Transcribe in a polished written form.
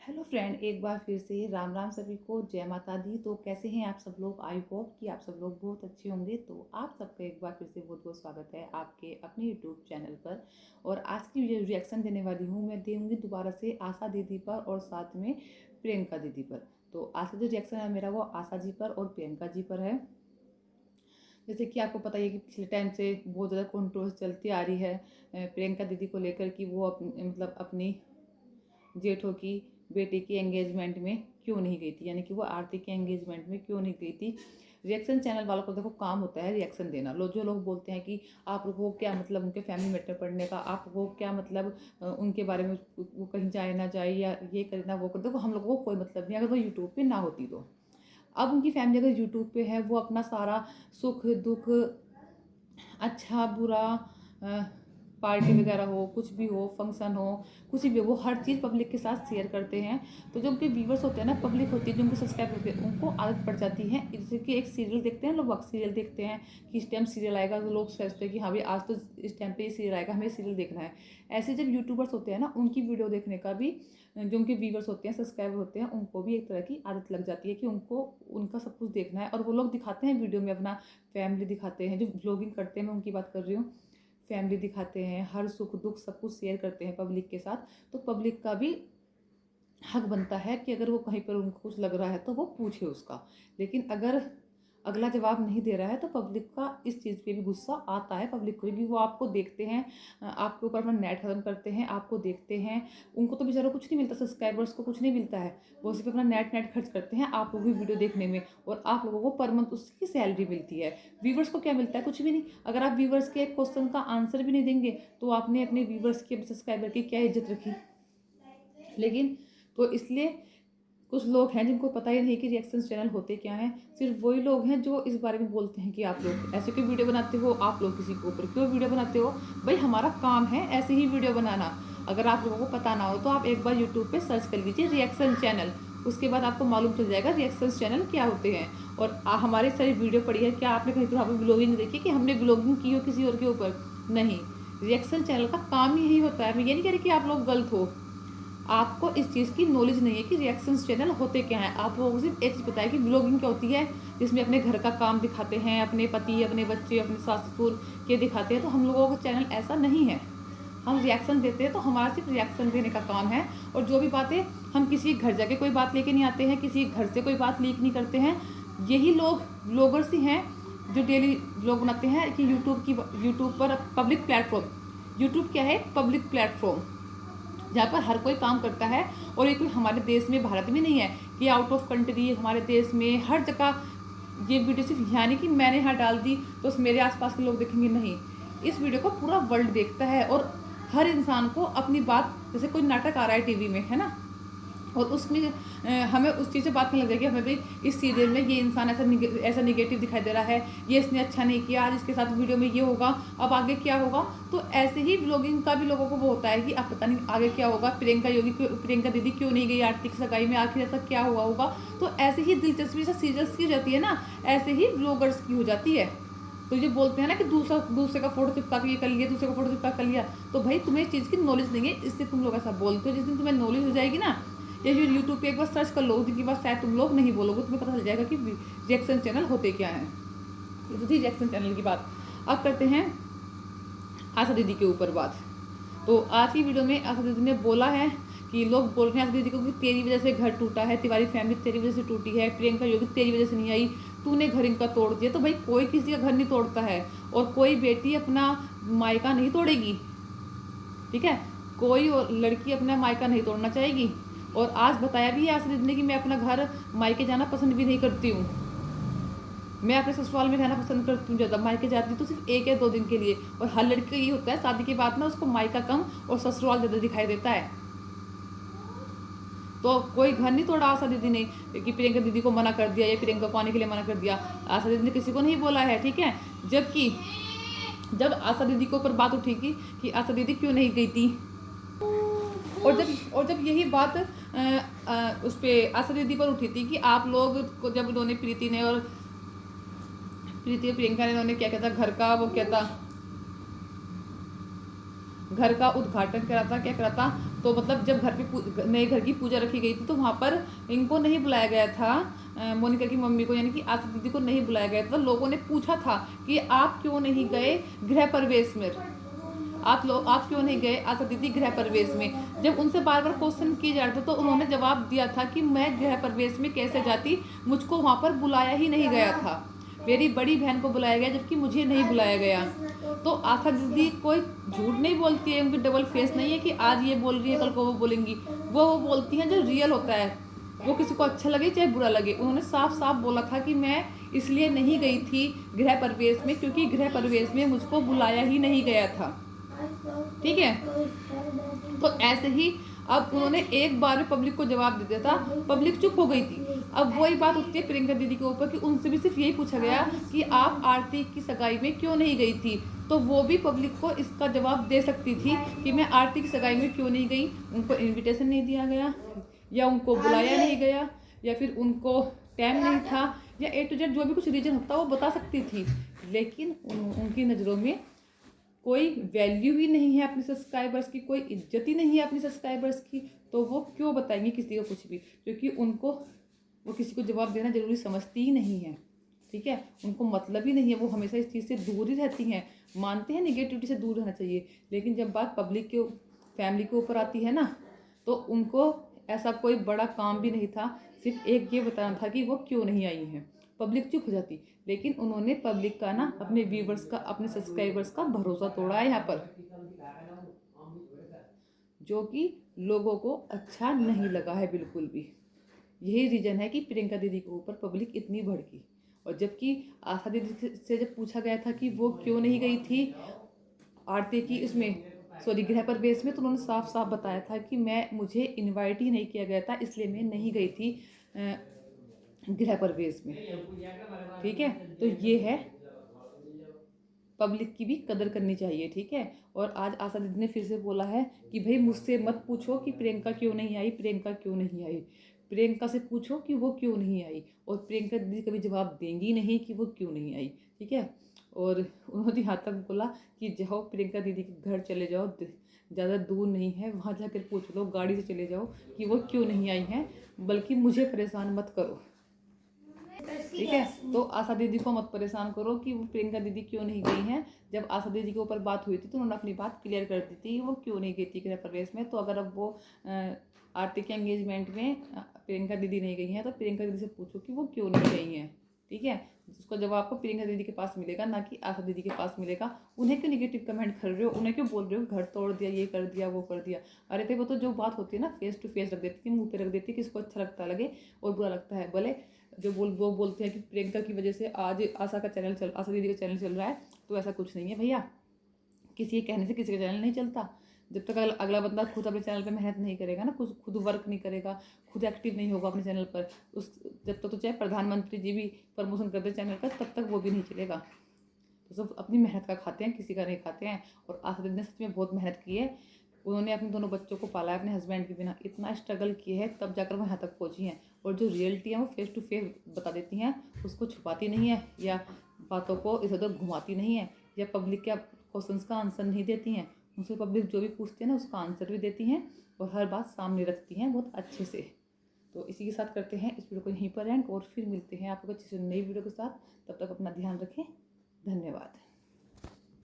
Hello friend, एक बार फिर से राम राम सभी को, जय माता दी। तो कैसे हैं आप सब लोग? आई होप कि आप सब लोग बहुत अच्छे होंगे। तो आप सबका एक बार फिर से बहुत बहुत स्वागत है आपके अपने यूट्यूब चैनल पर। और आज की जो रिएक्शन देने वाली हूँ, मैं दूँगी दोबारा से आशा दीदी पर और साथ में प्रियंका दीदी पर। तो आज का जो रिएक्शन है मेरा, वो आशा जी पर और प्रियंका जी पर है। जैसे कि आपको पता ही है कि पिछले टाइम से बहुत ज़्यादा कंट्रोवर्सी चलती आ रही है प्रियंका दीदी को लेकर कि वो मतलब अपनी जेठों की बेटी की एंगेजमेंट में क्यों नहीं गई थी, यानी कि वो आरती के एंगेजमेंट में क्यों नहीं गई थी। रिएक्शन चैनल वालों को देखो काम होता है रिएक्शन देना। जो लोग बोलते हैं कि आप लोगों को क्या मतलब उनके फैमिली मैटर पढ़ने का, आप लोगों को क्या मतलब उनके बारे में वो कहीं जाए ना जाए या ये करे ना वो करे। देखो हम लोगों को कोई मतलब नहीं अगर वो यूट्यूब पे ना होती तो। अब उनकी फैमिली अगर यूट्यूब पे है, वो अपना सारा सुख दुख, अच्छा बुरा, पार्टी वगैरह हो, कुछ भी हो, फंक्शन हो, कुछ भी हो, वो हर चीज़ पब्लिक के साथ शेयर करते हैं। तो जो उनके व्यूवर्स होते हैं ना, पब्लिक होती है जो उनके सब्सक्राइबर होते हैं, उनको आदत पड़ जाती है। जैसे कि एक सीरियल देखते हैं लोग, वक्त सीरियल देखते हैं कि इस टाइम सीरियल आएगा, तो लोग सोचते हैं कि हाँ भाई आज तो इस टाइम पे ये सीरियल आएगा, हमें सीरियल देखना है। ऐसे जब यूट्यूबर्स होते हैं ना, उनकी वीडियो देखने का भी जो उनके व्यूवर्स होते हैं, सब्सक्राइबर होते हैं, उनको भी एक तरह की आदत लग जाती है कि उनको उनका सब कुछ देखना है। और वो लोग दिखाते हैं वीडियो में अपना फैमिली दिखाते हैं, जो ब्लॉगिंग करते हैं, मैं उनकी बात कर रही हूँ। फैमिली दिखाते हैं, हर सुख दुख सब कुछ शेयर करते हैं पब्लिक के साथ। तो पब्लिक का भी हक बनता है कि अगर वो कहीं पर उनको कुछ लग रहा है तो वो पूछे उसका। लेकिन अगर अगला जवाब नहीं दे रहा है तो पब्लिक का इस चीज़ पे भी गुस्सा आता है। पब्लिक को भी, वो आपको देखते हैं, आपके ऊपर अपना नेट खत्म करते हैं, आपको देखते हैं। उनको तो बेचारों कुछ नहीं मिलता, सब्सक्राइबर्स को कुछ नहीं मिलता है। वो सिर्फ अपना नेट नेट खर्च करते हैं आप लोगों की वीडियो देखने में, और आप लोगों को पर मंथ उसकी सैलरी मिलती है। व्यूवर्स को क्या मिलता है? कुछ भी नहीं। अगर आप व्यूवर्स के एक क्वेश्चन का आंसर भी नहीं देंगे तो आपने अपने व्यूवर्स की, सब्सक्राइबर की क्या इज्जत रखी? लेकिन तो इसलिए कुछ लोग हैं जिनको पता ही नहीं कि रिएक्शन चैनल होते क्या हैं। सिर्फ वही लोग हैं जो इस बारे में बोलते हैं कि आप लोग ऐसे क्यों वीडियो बनाते हो, आप लोग किसी के ऊपर क्यों वीडियो बनाते हो। भाई हमारा काम है ऐसे ही वीडियो बनाना। अगर आप लोगों को पता ना हो तो आप एक बार यूट्यूब पे सर्च कर लीजिए रिएक्शन चैनल, उसके बाद आपको मालूम चल जाएगा रिएक्शन चैनल क्या होते हैं। और हमारे सारी वीडियो पड़ी है, क्या आपने कहीं पर वहाँ पर ब्लॉगिंग देखी कि हमने ब्लॉगिंग की हो किसी और के ऊपर? नहीं। रिएक्शन चैनल का काम ही यही होता है। मैं ये नहीं कह रही कि आप लोग गलत हो, आपको इस चीज़ की नॉलेज नहीं है कि रिएक्शंस चैनल होते क्या हैं। आप लोगों को सिर्फ एक चीज़ पता है कि ब्लॉगिंग क्या होती है, जिसमें अपने घर का काम दिखाते हैं, अपने पति, अपने बच्चे, अपने सास ससुर के दिखाते हैं। तो हम लोगों का चैनल ऐसा नहीं है। हम रिएक्शन देते हैं तो हमारा सिर्फ रिएक्शन देने का काम है। और जो भी बातें, हम किसी घर जाके कोई बात लेके नहीं आते हैं, किसी घर से कोई बात लीक नहीं करते हैं। यही लोग ब्लॉगर्स ही हैं जो डेली ब्लॉग बनाते हैं कि यूट्यूब पर पब्लिक प्लेटफॉर्म। यूट्यूब क्या है? पब्लिक प्लेटफॉर्म, जहाँ पर हर कोई काम करता है। और ये कोई हमारे देश में, भारत में नहीं है कि आउट ऑफ कंट्री, हमारे देश में हर जगह ये वीडियो सिर्फ यानी कि मैंने यहाँ डाल दी तो मेरे आसपास के लोग देखेंगे, नहीं। इस वीडियो को पूरा वर्ल्ड देखता है। और हर इंसान को अपनी बात, जैसे कोई नाटक आ रहा है टीवी में, है ना, और उसमें हमें उस चीज़ से बात नहीं लग जाएगी, हमें भी इस सीरियल में ये इंसान ऐसा निगेटिव दिखाई दे रहा है, ये इसने अच्छा नहीं किया, आज इसके साथ वीडियो में ये होगा, अब आगे क्या होगा। तो ऐसे ही व्लॉगिंग का भी लोगों को वो होता है कि अब पता नहीं आगे क्या होगा, प्रियंका दीदी क्यों नहीं गई आरती की सगाई में, आखिर ऐसा क्या हुआ होगा। तो ऐसे ही दिलचस्पी से सीरियल्स की जाती है ना, ऐसे ही ब्लॉगर्स की हो जाती है। तो ये बोलते हैं ना कि दूसरे का फोटो चिपका के ये कर लिया, दूसरे का फोटो चिपका कर लिया। तो भाई तुम्हें इस चीज़ की नॉलेज नहीं है, इससे तुम लोग ऐसा बोलते हो। जिस दिन तुम्हें नॉलेज हो जाएगी ना, या फिर यूट्यूब पे एक बार सर्च कर लो, उस दिन के बाद शायद तुम लोग नहीं बोलोगे, तुम्हें पता चल जाएगा कि रिएक्शन चैनल होते क्या हैं। ये तो थी रिएक्शन चैनल की बात। अब करते हैं आशा दीदी के ऊपर बात। तो आज की वीडियो में आशा दीदी ने बोला है कि लोग बोल रहे हैं आशा दीदी को कि तेरी वजह से घर टूटा है, तिवारी फैमिली तेरी वजह से टूटी है, प्रियंका योगी तेरी वजह से नहीं आई, तूने घर इनका तोड़ दिया। तो भाई कोई किसी का घर नहीं तोड़ता है, और कोई बेटी अपना मायका नहीं तोड़ेगी, ठीक है? कोई और लड़की अपना मायका नहीं तोड़ना चाहेगी। और आज बताया भी है आशा दीदी ने कि मैं अपना घर मायके जाना पसंद भी नहीं करती हूँ, मैं अपने ससुराल में रहना पसंद करती हूँ ज़्यादा। मायके जाती हूँ तो सिर्फ 1 या 2 दिन के लिए। और हर लड़की का ये होता है शादी के बाद ना, उसको मायका कम और ससुराल ज़्यादा दिखाई देता है। तो कोई घर नहीं तोड़ा आशा दीदी ने कि प्रियंका दीदी को मना कर दिया या प्रियंका को आने के लिए मना कर दिया। आशा दीदी ने किसी को नहीं बोला है, ठीक है? जबकि जब आशा दीदी के ऊपर बात उठी थी कि आशा दीदी क्यों नहीं गई थी, और जब यही बात उस पर आशा दीदी पर उठी थी कि आप लोग को, जब उन्होंने प्रीति और प्रियंका ने, उन्होंने क्या कहता, घर का वो क्या था, घर का उद्घाटन करा था, क्या करा था, तो मतलब जब घर पे नए घर की पूजा रखी गई थी तो वहाँ पर इनको नहीं बुलाया गया था, मोनिका की मम्मी को यानी कि आशा दीदी को नहीं बुलाया गया था। तो लोगों ने पूछा था कि आप क्यों नहीं गए गृह प्रवेश में, आप क्यों नहीं गए आशा दीदी गृह प्रवेश में। जब उनसे बार बार क्वेश्चन किए जा रहे थे तो उन्होंने जवाब दिया था कि मैं गृह प्रवेश में कैसे जाती, मुझको वहाँ पर बुलाया ही नहीं गया था, मेरी बड़ी बहन को बुलाया गया जबकि मुझे नहीं बुलाया गया। तो आशा दीदी कोई झूठ नहीं बोलती है, उनकी डबल फेस नहीं है कि आज ये बोल रही है कल को वो बोलेंगी। वो बोलती हैं जो रियल होता है, वो किसी को अच्छा लगे चाहे बुरा लगे। उन्होंने साफ साफ बोला था कि मैं इसलिए नहीं गई थी गृह प्रवेश में क्योंकि गृह प्रवेश में मुझको बुलाया ही नहीं गया था। ठीक है, तो ऐसे ही अब उन्होंने एक बार में पब्लिक को जवाब दे दिया था, पब्लिक चुप हो गई थी। अब वही बात उठती है प्रियंका दीदी के ऊपर कि उनसे भी सिर्फ यही पूछा गया कि आप आरती की सगाई में क्यों नहीं गई थी, तो वो भी पब्लिक को इसका जवाब दे सकती थी कि मैं आरती की सगाई में क्यों नहीं गई, उनको इनविटेशन नहीं दिया गया या उनको बुलाया नहीं गया या फिर उनको टाइम नहीं था या A to Z जो भी कुछ रीजन होता वो बता सकती थी। लेकिन उनकी नज़रों में कोई वैल्यू ही नहीं है अपने सब्सक्राइबर्स की, कोई इज्जत ही नहीं है अपने सब्सक्राइबर्स की, तो वो क्यों बताएंगे किसी को कुछ भी, क्योंकि उनको वो किसी को जवाब देना जरूरी समझती ही नहीं है। ठीक है, उनको मतलब ही नहीं है, वो हमेशा इस चीज़ से दूर ही रहती हैं। मानते हैं निगेटिविटी से दूर रहना चाहिए, लेकिन जब बात पब्लिक के फैमिली के ऊपर आती है ना, तो उनको ऐसा कोई बड़ा काम भी नहीं था, सिर्फ एक ये बताना था कि वो क्यों नहीं आई हैं। पब्लिक चुप हो जाती, लेकिन उन्होंने पब्लिक का ना, अपने व्यूवर्स का, अपने सब्सक्राइबर्स का भरोसा तोड़ा है यहाँ पर, जो कि लोगों को अच्छा नहीं लगा है बिल्कुल भी। यही रीजन है कि प्रियंका दीदी के ऊपर पब्लिक इतनी भड़की। और जबकि आशा दीदी से जब पूछा गया था कि वो क्यों नहीं गई थी आरती की उसमें, सॉरी गृह प्रवेश में, तो उन्होंने साफ साफ बताया था कि मुझे इनवाइट ही नहीं किया गया था इसलिए मैं नहीं गई थी गृह प्रवेश में। ठीक है, तो ये है, पब्लिक की भी कदर करनी चाहिए। ठीक है, और आज आशा दीदी ने फिर से बोला है कि भाई मुझसे मत पूछो कि प्रियंका क्यों नहीं आई, प्रियंका क्यों नहीं आई, प्रियंका से पूछो कि वो क्यों नहीं आई, और प्रियंका दीदी कभी जवाब देंगी नहीं कि वो क्यों नहीं आई। ठीक है, और उन्होंने यहाँ तक बोला कि जाओ प्रियंका दीदी के घर चले जाओ, ज़्यादा दूर नहीं है, वहाँ जाकर पूछ लो, गाड़ी से चले जाओ कि वो क्यों नहीं आई हैं, बल्कि मुझे परेशान मत करो। ठीक है, तो आशा दीदी को मत परेशान करो कि वो प्रियंका दीदी क्यों नहीं गई हैं। जब आशा दीदी के ऊपर बात हुई थी तो उन्होंने अपनी बात क्लियर कर दी थी वो क्यों नहीं गई थी गृह प्रवेश में। तो अगर अब वो आरती के एंगेजमेंट में प्रियंका दीदी नहीं गई हैं तो प्रियंका दीदी से पूछो कि वो क्यों नहीं गई हैं। ठीक है, उसका जवाब आपको प्रियंका दीदी के पास मिलेगा, ना कि आशा दीदी के पास मिलेगा। उन्हें क्यों निगेटिव कमेंट कर रहे हो, उन्हें क्यों बोल रहे हो घर तोड़ दिया, ये कर दिया, वो कर दिया। अरे भाई वो तो जो बात होती है ना फेस टू फेस रख देती है, मुंह पे रख देती है, किसको अच्छा लगता लगे और बुरा लगता है भले। जो वो बोलते हैं कि प्रियंका की वजह से आज आशा दीदी का चैनल चल रहा है, तो ऐसा कुछ नहीं है भैया, किसी के कहने से किसी का चैनल नहीं चलता। जब तक अगला बंदा खुद अपने चैनल पे मेहनत नहीं करेगा ना, खुद वर्क नहीं करेगा, खुद एक्टिव नहीं होगा अपने चैनल पर, जब तक तो चाहे प्रधानमंत्री जी भी प्रमोशन करते चैनल का, तब तक वो भी नहीं चलेगा। तो सब अपनी मेहनत का खाते हैं, किसी का नहीं खाते हैं। और आशा दीदी ने सच में बहुत मेहनत की है, उन्होंने अपने दोनों बच्चों को पाला है अपने हस्बैंड के बिना, इतना स्ट्रगल किए है तब जाकर वो यहाँ तक पहुँची हैं। और जो रियलिटी है वो फेस टू फेस बता देती हैं, उसको छुपाती नहीं है या बातों को इधर उधर घुमाती नहीं है या पब्लिक के क्वेश्चन का आंसर नहीं देती हैं। उनसे पब्लिक जो भी पूछती है ना उसका आंसर भी देती हैं और हर बात सामने रखती हैं बहुत अच्छे से। तो इसी के साथ करते हैं इस वीडियो को यहीं पर एंड, और फिर मिलते हैं आपको अच्छी से नई वीडियो के साथ। तब तक अपना ध्यान रखें, धन्यवाद।